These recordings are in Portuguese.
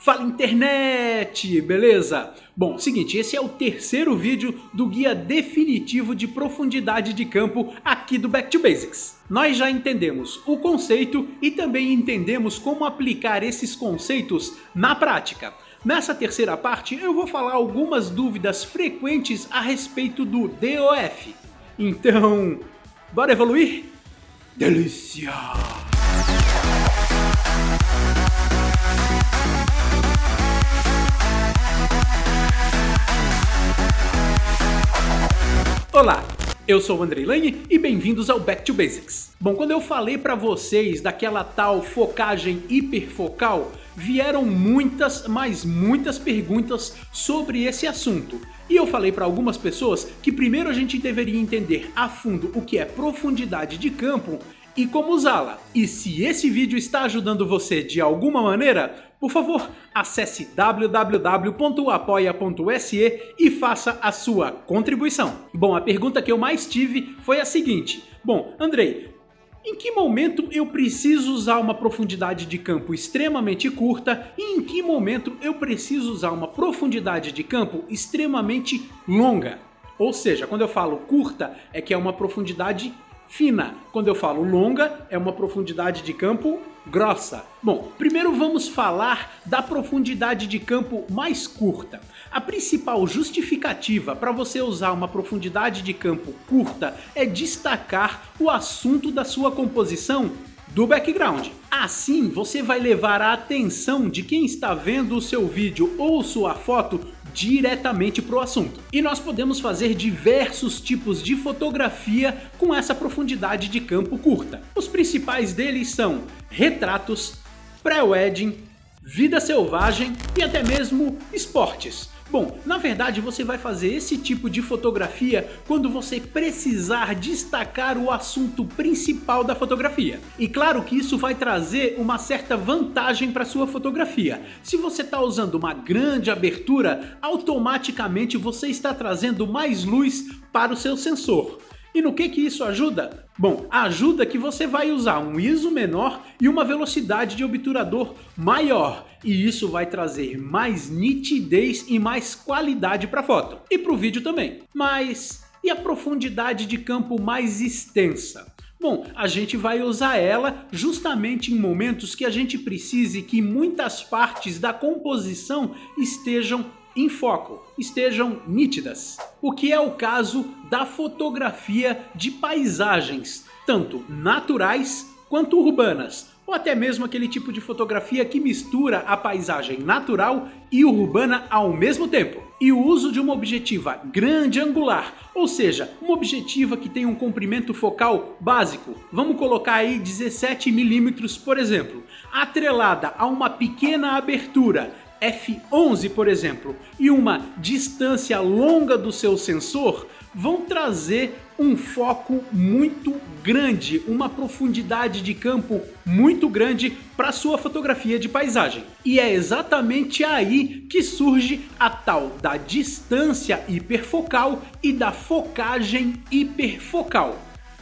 Fala internet, beleza? Bom, seguinte, esse é o terceiro vídeo do guia definitivo de profundidade de campo aqui do Back to Basics. Nós já entendemos o conceito e também entendemos como aplicar esses conceitos na prática. Nessa terceira parte eu vou falar algumas dúvidas frequentes a respeito do DOF. Então, bora evoluir? Delícia! Olá, eu sou o Andrei Lane e bem-vindos ao Back to Basics. Bom, quando eu falei para vocês daquela tal focagem hiperfocal, vieram muitas, mas muitas perguntas sobre esse assunto. E eu falei para algumas pessoas que primeiro a gente deveria entender a fundo o que é profundidade de campo e como usá-la. E se esse vídeo está ajudando você de alguma maneira, por favor, acesse www.apoia.se e faça a sua contribuição. Bom, a pergunta que eu mais tive foi a seguinte: bom, Andrei, em que momento eu preciso usar uma profundidade de campo extremamente curta e em que momento eu preciso usar uma profundidade de campo extremamente longa? Ou seja, quando eu falo curta, é que é uma profundidade fina. Quando eu falo longa, é uma profundidade de campo grossa. Bom, primeiro vamos falar da profundidade de campo mais curta. A principal justificativa para você usar uma profundidade de campo curta é destacar o assunto da sua composição do background. Assim, você vai levar a atenção de quem está vendo o seu vídeo ou sua foto diretamente para o assunto. E nós podemos fazer diversos tipos de fotografia com essa profundidade de campo curta. Os principais deles são retratos, pré-wedding, vida selvagem e até mesmo esportes. Bom, na verdade você vai fazer esse tipo de fotografia quando você precisar destacar o assunto principal da fotografia. E claro que isso vai trazer uma certa vantagem para sua fotografia. Se você está usando uma grande abertura, automaticamente você está trazendo mais luz para o seu sensor. E no que isso ajuda? Bom, ajuda que você vai usar um ISO menor e uma velocidade de obturador maior. E isso vai trazer mais nitidez e mais qualidade para a foto. E para o vídeo também. Mas e a profundidade de campo mais extensa? Bom, a gente vai usar ela justamente em momentos que a gente precise que muitas partes da composição estejam em foco, estejam nítidas. O que é o caso da fotografia de paisagens, tanto naturais quanto urbanas, ou até mesmo aquele tipo de fotografia que mistura a paisagem natural e urbana ao mesmo tempo. E o uso de uma objetiva grande angular, ou seja, uma objetiva que tem um comprimento focal básico, vamos colocar aí 17 mm por exemplo, atrelada a uma pequena abertura f11, por exemplo, e uma distância longa do seu sensor, vão trazer um foco muito grande, uma profundidade de campo muito grande para sua fotografia de paisagem. E é exatamente aí que surge a tal da distância hiperfocal e da focagem hiperfocal.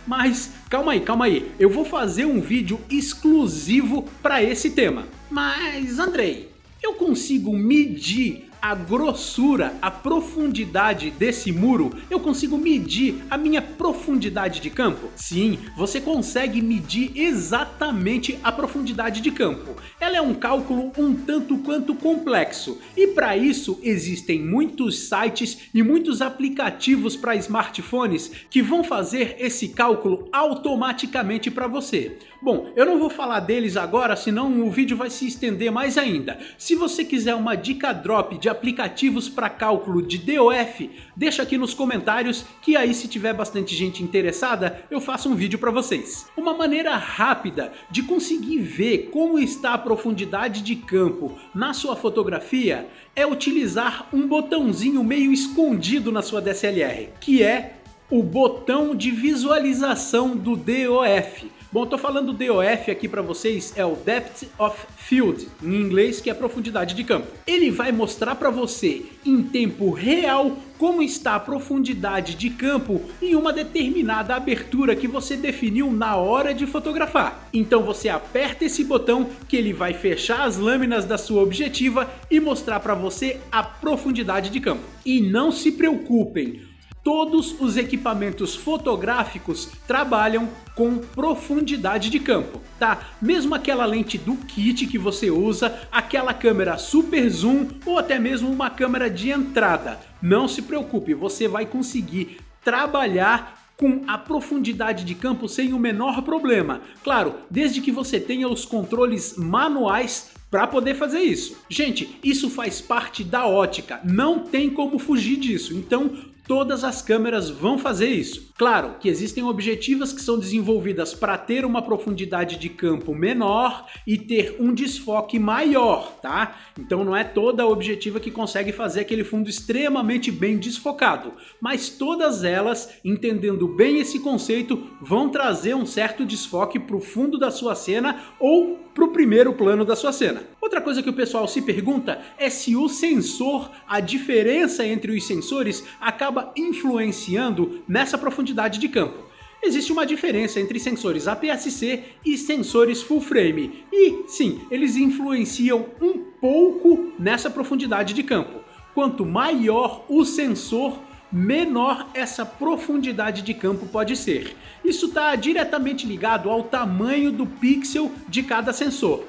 Mas calma aí, eu vou fazer um vídeo exclusivo para esse tema. Mas Andrei, eu consigo medir a grossura, a profundidade desse muro? Eu consigo medir a minha profundidade de campo? Sim, você consegue medir exatamente a profundidade de campo. Ela é um cálculo um tanto quanto complexo e para isso existem muitos sites e muitos aplicativos para smartphones que vão fazer esse cálculo automaticamente para você. Bom, eu não vou falar deles agora, senão o vídeo vai se estender mais ainda. Se você quiser uma dica drop de aplicativos para cálculo de DOF, deixa aqui nos comentários que aí, se tiver bastante gente interessada, eu faço um vídeo para vocês. Uma maneira rápida de conseguir ver como está a profundidade de campo na sua fotografia é utilizar um botãozinho meio escondido na sua DSLR, que é o botão de visualização do DOF. Bom, eu tô falando DOF aqui para vocês, é o Depth of Field, em inglês, que é profundidade de campo. Ele vai mostrar para você em tempo real como está a profundidade de campo em uma determinada abertura que você definiu na hora de fotografar. Então você aperta esse botão que ele vai fechar as lâminas da sua objetiva e mostrar para você a profundidade de campo. E não se preocupem, todos os equipamentos fotográficos trabalham com profundidade de campo, tá? Mesmo aquela lente do kit que você usa, aquela câmera super zoom ou até mesmo uma câmera de entrada, não se preocupe, você vai conseguir trabalhar com a profundidade de campo sem o menor problema. Claro, desde que você tenha os controles manuais para poder fazer isso. Gente, isso faz parte da ótica, não tem como fugir disso, então todas as câmeras vão fazer isso. Claro que existem objetivas que são desenvolvidas para ter uma profundidade de campo menor e ter um desfoque maior, tá? Então não é toda objetiva que consegue fazer aquele fundo extremamente bem desfocado, mas todas elas, entendendo bem esse conceito, vão trazer um certo desfoque para o fundo da sua cena ou para o primeiro plano da sua cena. Outra coisa que o pessoal se pergunta é se o sensor, a diferença entre os sensores acaba influenciando nessa profundidade de campo. Existe uma diferença entre sensores APS-C e sensores full frame e sim, eles influenciam um pouco nessa profundidade de campo. Quanto maior o sensor, menor essa profundidade de campo pode ser. Isso está diretamente ligado ao tamanho do pixel de cada sensor.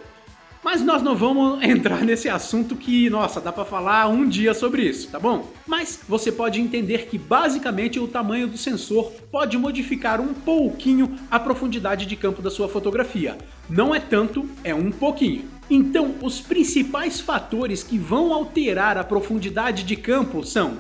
Mas nós não vamos entrar nesse assunto que, nossa, dá para falar um dia sobre isso, tá bom? Mas você pode entender que basicamente o tamanho do sensor pode modificar um pouquinho a profundidade de campo da sua fotografia. Não é tanto, é um pouquinho. Então, os principais fatores que vão alterar a profundidade de campo são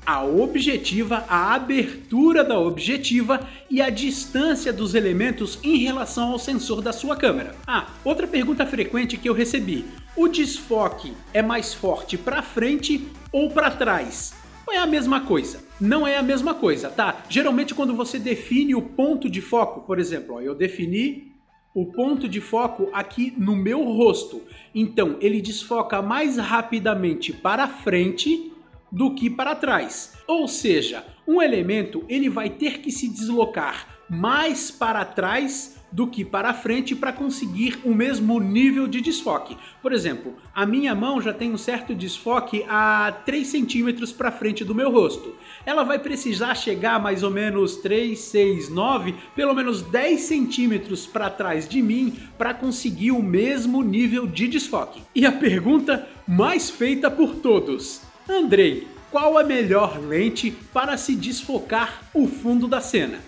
a objetiva, a abertura da objetiva e a distância dos elementos em relação ao sensor da sua câmera. Outra pergunta frequente que eu recebi: o desfoque é mais forte para frente ou para trás? Não é a mesma coisa. Não é a mesma coisa, tá? Geralmente quando você define o ponto de foco, por exemplo, eu defini o ponto de foco aqui no meu rosto, então ele desfoca mais rapidamente para frente do que para trás. Ou seja, um elemento ele vai ter que se deslocar mais para trás do que para frente para conseguir o mesmo nível de desfoque. Por exemplo, a minha mão já tem um certo desfoque a 3 centímetros para frente do meu rosto. Ela vai precisar chegar mais ou menos 3, 6, 9, pelo menos 10 centímetros para trás de mim para conseguir o mesmo nível de desfoque. E a pergunta mais feita por todos: Andrei, qual a melhor lente para se desfocar o fundo da cena?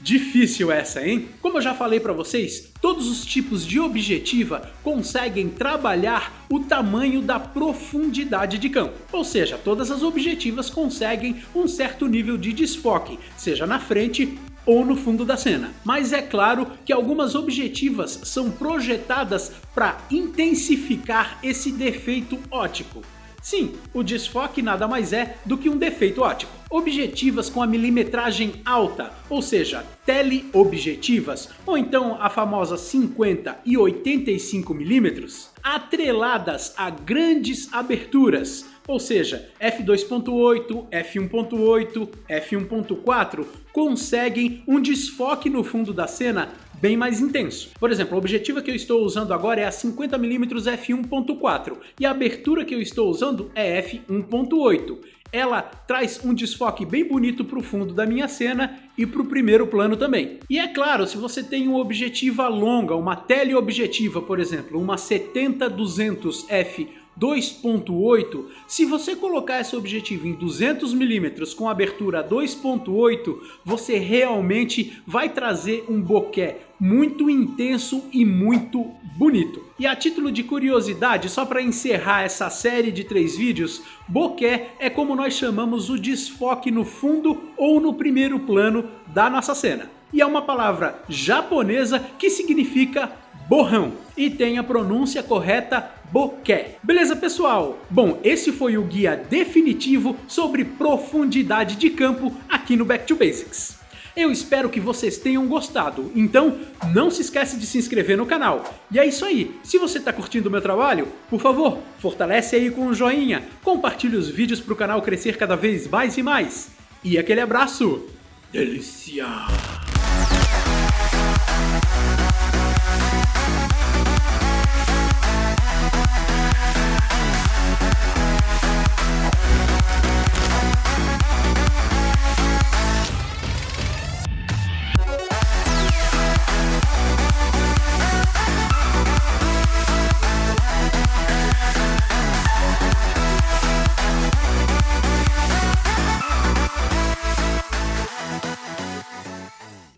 Difícil essa, hein? Como eu já falei para vocês, todos os tipos de objetiva conseguem trabalhar o tamanho da profundidade de campo. Ou seja, todas as objetivas conseguem um certo nível de desfoque, seja na frente ou no fundo da cena. Mas é claro que algumas objetivas são projetadas para intensificar esse defeito óptico. Sim, o desfoque nada mais é do que um defeito óptico. Objetivas com a milimetragem alta, ou seja, teleobjetivas, ou então a famosa 50 e 85 milímetros, atreladas a grandes aberturas, ou seja, f2.8, f1.8, f1.4, conseguem um desfoque no fundo da cena bem mais intenso. Por exemplo, a objetiva que eu estou usando agora é a 50mm f1.4 e a abertura que eu estou usando é f1.8. Ela traz um desfoque bem bonito para o fundo da minha cena e para o primeiro plano também. E é claro, se você tem uma objetiva longa, uma teleobjetiva, por exemplo, uma 70-200 f2.8, se você colocar essa objetiva em 200mm com abertura 2.8, você realmente vai trazer um bokeh muito intenso e muito bonito. E a título de curiosidade, só para encerrar essa série de 3 vídeos, bokeh é como nós chamamos o desfoque no fundo ou no primeiro plano da nossa cena. E é uma palavra japonesa que significa borrão e tem a pronúncia correta bokeh. Beleza, pessoal? Bom, esse foi o guia definitivo sobre profundidade de campo aqui no Back to Basics. Eu espero que vocês tenham gostado, então não se esquece de se inscrever no canal. E é isso aí, se você está curtindo o meu trabalho, por favor, fortalece aí com um joinha, compartilhe os vídeos para o canal crescer cada vez mais e mais. E aquele abraço, delícia!